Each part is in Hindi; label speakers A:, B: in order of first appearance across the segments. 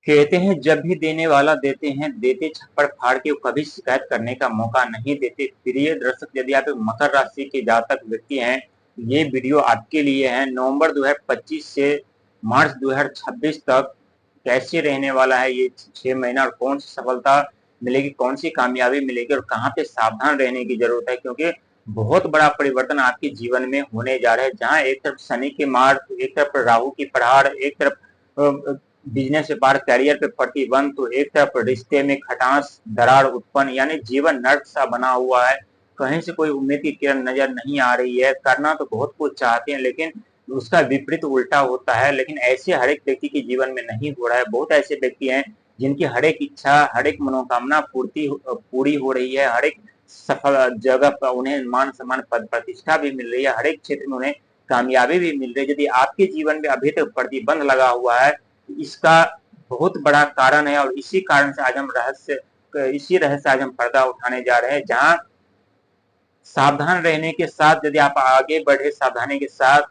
A: कहते हैं जब भी देने वाला देते हैं, देते छप्पड़ फाड़ के, वो कभी शिकायत करने का मौका नहीं देते। प्रिय दर्शक, यदि आप एक मकर राशि के जातक व्यक्ति हैं, ये वीडियो आपके लिए है। नवंबर 2025 से मार्च 2026 तक कैसे रहने वाला है ये 6 महीना, और कौन सी सफलता मिलेगी, कौन सी कामयाबी मिलेगी, और कहाँ पे सावधान रहने की जरूरत है, क्योंकि बहुत बड़ा परिवर्तन आपके जीवन में होने जा रहा है। जहाँ एक तरफ शनि की मार, तो एक तरफ राहु की प्रहार, एक तरफ बिजनेस व्यापार करियर पे प्रतिबंध, तो एक तरफ रिश्ते में खटास, दरार उत्पन्न, यानी जीवन नर्क सा बना हुआ है। कहीं से कोई उम्मीद की किरण नजर नहीं आ रही है। करना तो बहुत कुछ चाहते हैं, लेकिन उसका विपरीत उल्टा होता है। लेकिन ऐसे हर एक व्यक्ति के जीवन में नहीं हो रहा है। बहुत ऐसे व्यक्ति हैं जिनकी हर एक इच्छा, हर एक मनोकामना पूरी हो रही है। हर एक सफल जगह पर उन्हें मान सम्मान, पद प्रतिष्ठा भी मिल रही है। हर एक क्षेत्र में उन्हें कामयाबी भी मिल रही है। यदि आपके जीवन में अभी तक प्रतिबंध लगा हुआ है, इसका बहुत बड़ा कारण है, और इसी कारण से आज हम इसी रहस्य आज हम पर्दा उठाने जा रहे हैं। जहां सावधान रहने के साथ यदि आप आगे बढ़े सावधानी के साथ,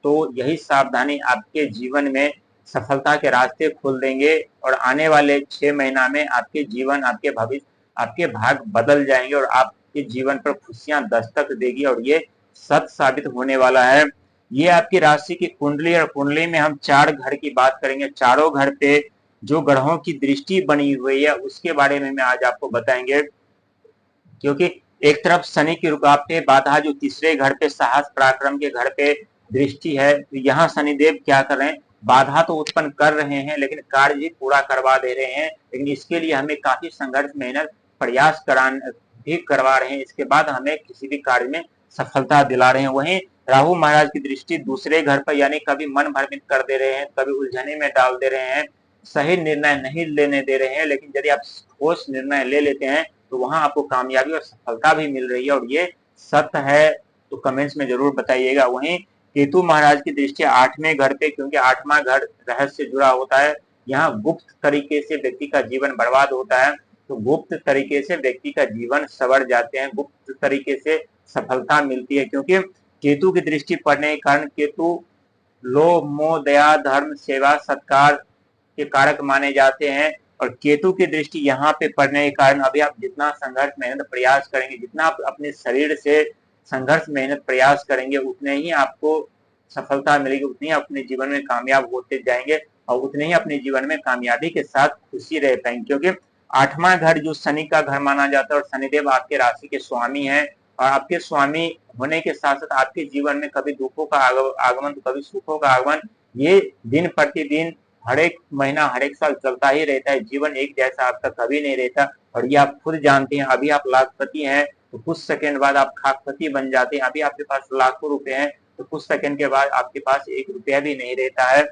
A: तो यही सावधानी आपके जीवन में सफलता के रास्ते खोल देंगे, और आने वाले 6 महीना में आपके जीवन, आपके भविष्य, आपके भाग बदल जाएंगे, और आपके जीवन पर खुशियां दस्तक देगी, और ये सत्य साबित होने वाला है। ये आपकी राशि की कुंडली, और कुंडली में हम 4 घर की बात करेंगे। चारों घर पे जो ग्रहों की दृष्टि बनी हुई है, उसके बारे में आज आपको बताएंगे। क्योंकि एक तरफ शनि की रुकावटें, बाधा जो तीसरे घर पे, साहस पराक्रम के घर पे दृष्टि है, तो यहाँ शनिदेव क्या कर रहे हैं, बाधा तो उत्पन्न कर रहे हैं, लेकिन कार्य भी पूरा करवा दे रहे हैं। लेकिन इसके लिए हमें काफी संघर्ष, मेहनत, प्रयास भी करवा रहे हैं। इसके बाद हमें किसी भी कार्य में सफलता दिला रहे हैं। वहीं राहु महाराज की दृष्टि दूसरे घर पर, यानी कभी मन भ्रमित कर दे रहे हैं, कभी उलझने में डाल दे रहे हैं, सही निर्णय नहीं लेने दे रहे हैं। लेकिन यदि आप ठोस निर्णय ले लेते हैं, तो वहां आपको कामयाबी और सफलता भी मिल रही है, और ये सत्य है तो कमेंट्स में जरूर बताइएगा। वहीं केतु महाराज की दृष्टि 8वें घर पे, क्योंकि 8वां घर रहस्य से जुड़ा होता है। यहाँ गुप्त तरीके से व्यक्ति का जीवन बर्बाद होता है, तो गुप्त तरीके से व्यक्ति का जीवन सवर जाते हैं, गुप्त तरीके से सफलता मिलती है। क्योंकि केतु की दृष्टि पड़ने के कारण, केतु लोभ, मोह, दया, धर्म, सेवा, सत्कार के कारक माने जाते हैं। और केतु की दृष्टि यहाँ पे पड़ने के कारण अभी आप जितना संघर्ष, मेहनत, प्रयास करेंगे, जितना आप अपने शरीर से संघर्ष, मेहनत, प्रयास करेंगे, उतने ही आपको सफलता मिलेगी, उतने ही अपने जीवन में कामयाब होते जाएंगे, और उतने ही अपने जीवन में कामयाबी के साथ खुशी रह पाएंगे। क्योंकि 8वां घर जो शनि का घर माना जाता है, और शनिदेव आपके राशि के स्वामी हैं, और आपके स्वामी होने के साथ साथ आपके जीवन में कभी दुखों का आगमन, तो कभी सुखों का आगमन, ये दिन प्रतिदिन, हर एक महीना, हर एक साल चलता ही रहता है। जीवन एक जैसा आपका कभी नहीं रहता, और ये आप खुद जानते हैं। अभी आप लाखपति हैं, तो कुछ सेकंड बाद आप खाकपति बन जाते हैं। अभी आपके पास लाखों रुपए हैं, तो कुछ सेकंड के बाद आपके पास 1 रुपया भी नहीं रहता है।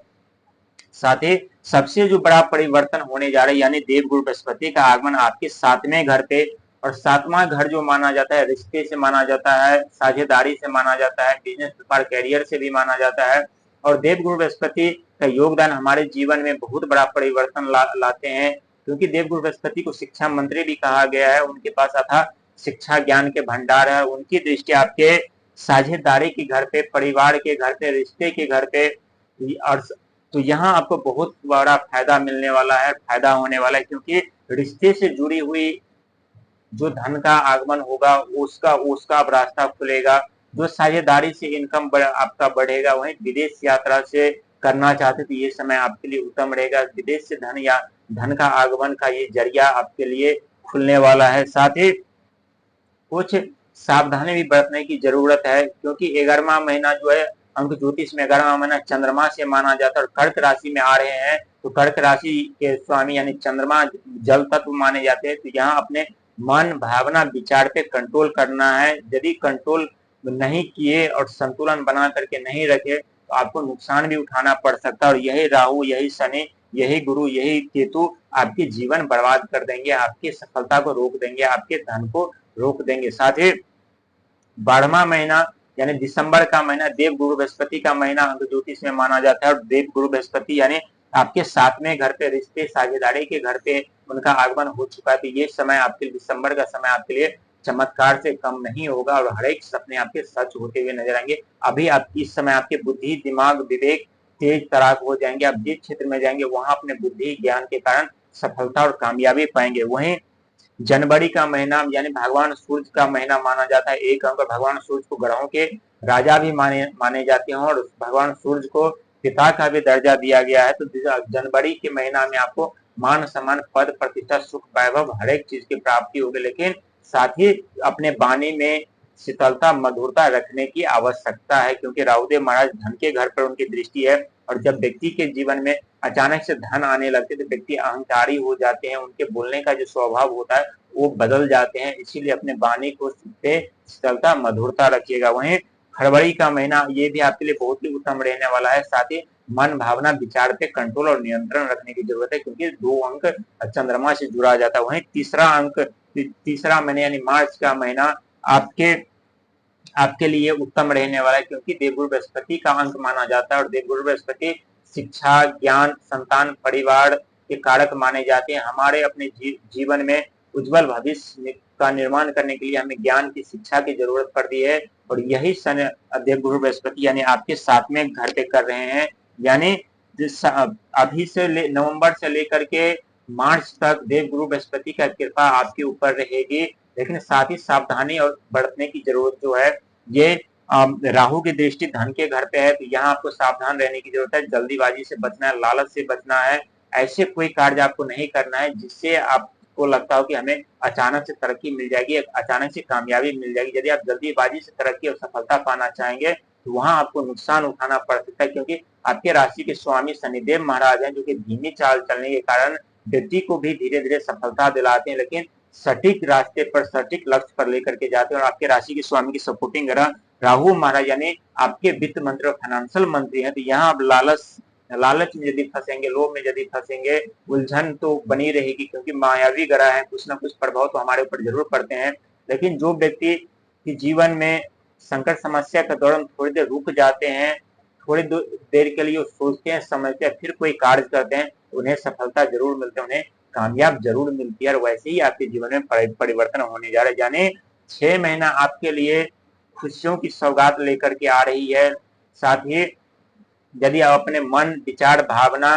A: साथ ही सबसे जो बड़ा परिवर्तन होने जा रहा है, यानी देवगुरु बृहस्पति का आगमन आपके 7वें घर पे, और 7वां घर जो माना जाता है, रिश्ते से माना जाता है, साझेदारी से माना जाता है, बिजनेस व्यापार कैरियर से भी माना जाता है। और देवगुरु बृहस्पति का योगदान हमारे जीवन में बहुत बड़ा परिवर्तन लाते हैं। क्योंकि देवगुरु बृहस्पति को शिक्षा मंत्री भी कहा गया है। उनके पास अथा शिक्षा ज्ञान के भंडार है। उनकी दृष्टि आपके साझेदारी के घर पे, परिवार के घर पे, रिश्ते के घर पे, और तो यहाँ आपको बहुत बड़ा फायदा मिलने वाला है, फायदा होने वाला है। क्योंकि रिश्ते से जुड़ी हुई जो धन का आगमन होगा, उसका उसका अब रास्ता खुलेगा। जो साझेदारी से इनकम आपका बढ़ेगा। वहीं विदेश यात्रा से करना चाहते तो ये समय आपके लिए उत्तम रहेगा। विदेश से धन या धन का आगमन का ये जरिया आपके लिए खुलने वाला है। साथ ही कुछ सावधानी भी बरतने की जरूरत है, क्योंकि 11वां महीना जो है, अंक ज्योतिष में 11वां महीना चंद्रमा से माना जाता है, और कर्क राशि में आ रहे हैं, तो कर्क राशि के स्वामी यानी चंद्रमा जल तत्व माने जाते हैं। तो यहाँ अपने मन, भावना, विचार पे कंट्रोल करना है। यदि कंट्रोल नहीं किए और संतुलन बना करके नहीं रखे, तो आपको नुकसान भी उठाना पड़ सकता है। और यही राहु, यही शनि, यही गुरु, यही केतु आपके जीवन बर्बाद कर देंगे, आपकी सफलता को रोक देंगे, आपके धन को रोक देंगे। साथ ही 12वां महीना यानी दिसंबर का महीना देव गुरु बृहस्पति का महीना अंक ज्योतिष में माना जाता है। और देव गुरु बृहस्पति यानी आपके 7वें घर पे, रिश्ते, साझेदारी के घर पे उनका आगमन हो चुका है। तो ये समय आपके, दिसंबर का समय आपके लिए चमत्कार से कम नहीं होगा, और हर एक सपने आपके सच होते हुए नजर आएंगे। अभी आप इस समय आपके बुद्धि, दिमाग, विवेक तेज तराक हो जाएंगे। आप जिस क्षेत्र में जाएंगे वहां अपने बुद्धि ज्ञान के कारण सफलता और कामयाबी पाएंगे। वहीं जनवरी का महीना यानी भगवान सूर्य का महीना माना जाता है। एक अंक भगवान सूर्य को ग्रहों के राजा भी माने जाते हैं और भगवान सूर्य को पिता का भी दर्जा दिया गया है। तो जनवरी के महीना में आपको मान सम्मान पद प्रतिष्ठा सुख वैभव हर एक चीज की प्राप्ति होगी, लेकिन साथ ही अपने वाणी में शीतलता मधुरता रखने की आवश्यकता है, क्योंकि राहुदेव महाराज धन के घर पर उनकी दृष्टि है। और जब व्यक्ति के जीवन में अचानक से धन आने लगते तो व्यक्ति अहंकारी हो जाते हैं, उनके बोलने का जो स्वभाव होता है वो बदल जाते हैं। इसीलिए अपने वाणी को पे शीतलता मधुरता रखिएगा। वहीं फरवरी का महीना ये भी आपके लिए बहुत ही उत्तम रहने वाला है। साथ ही मन भावना विचार पे कंट्रोल और नियंत्रण रखने की जरूरत है, क्योंकि 2 अंक चंद्रमा से जुड़ा जाता है। वहीं तीसरा महीना यानी मार्च का महीना आपके लिए उत्तम रहने वाला है, क्योंकि देवगुरु बृहस्पति का अंक माना जाता है और देवगुरु बृहस्पति शिक्षा ज्ञान संतान परिवार के कारक माने जाते हैं। हमारे अपने जीवन में उज्जवल भविष्य का निर्माण करने के लिए हमें ज्ञान की शिक्षा की जरूरत पड़ती है, और यही सन देवगुरु बृहस्पति यानी आपके 7वें घर पे कर रहे हैं। यानी अभी से नवंबर से लेकर के मार्च तक देवगुरु बृहस्पति का कृपा आपके ऊपर रहेगी, लेकिन साथ ही सावधानी और बरतने की जरूरत जो है, ये राहु की दृष्टि धन के घर पे है, तो यहाँ आपको सावधान रहने की जरूरत है। जल्दीबाजी से बचना है, लालच से बचना है। ऐसे कोई कार्य आपको नहीं करना है जिससे आपको लगता हो कि हमें अचानक से तरक्की मिल जाएगी, अचानक से कामयाबी मिल जाएगी। यदि आप जल्दीबाजी से तरक्की और सफलता पाना चाहेंगे तो वहां आपको नुकसान उठाना पड़ सकता है, क्योंकि आपके राशि के स्वामी शनिदेव महाराज हैं, जो कि धीमी चाल चलने के कारण व्यक्ति को भी धीरे धीरे सफलता दिलाते हैं, लेकिन सटीक रास्ते पर सटीक लक्ष्य पर लेकर के जाते हैं। और आपके राशि के स्वामी की सपोर्टिंग ग्रह राहु महाराज यानी आपके वित्त मंत्री और फाइनेंशियल मंत्री हैं, तो यहाँ आप लालच में यदि फंसेंगे, लोभ में यदि फंसेंगे, उलझन तो बनी रहेगी, क्योंकि मायावी ग्रह है, कुछ ना कुछ प्रभाव तो हमारे ऊपर जरूर पड़ते हैं। लेकिन जो व्यक्ति के जीवन में संकट समस्या के दौरान थोड़ी देर रुक जाते हैं, थोड़ी देर के लिए सोचते हैं समझते हैं, फिर कोई कार्य करते हैं, उन्हें सफलता जरूर मिलती है, उन्हें कामयाब जरूर मिलती है। और वैसे ही आपके जीवन में परिवर्तन होने जा रहा है। यानी 6 महीना आपके लिए खुशियों की सौगात लेकर के आ रही है। साथ ही यदि आप अपने मन विचार भावना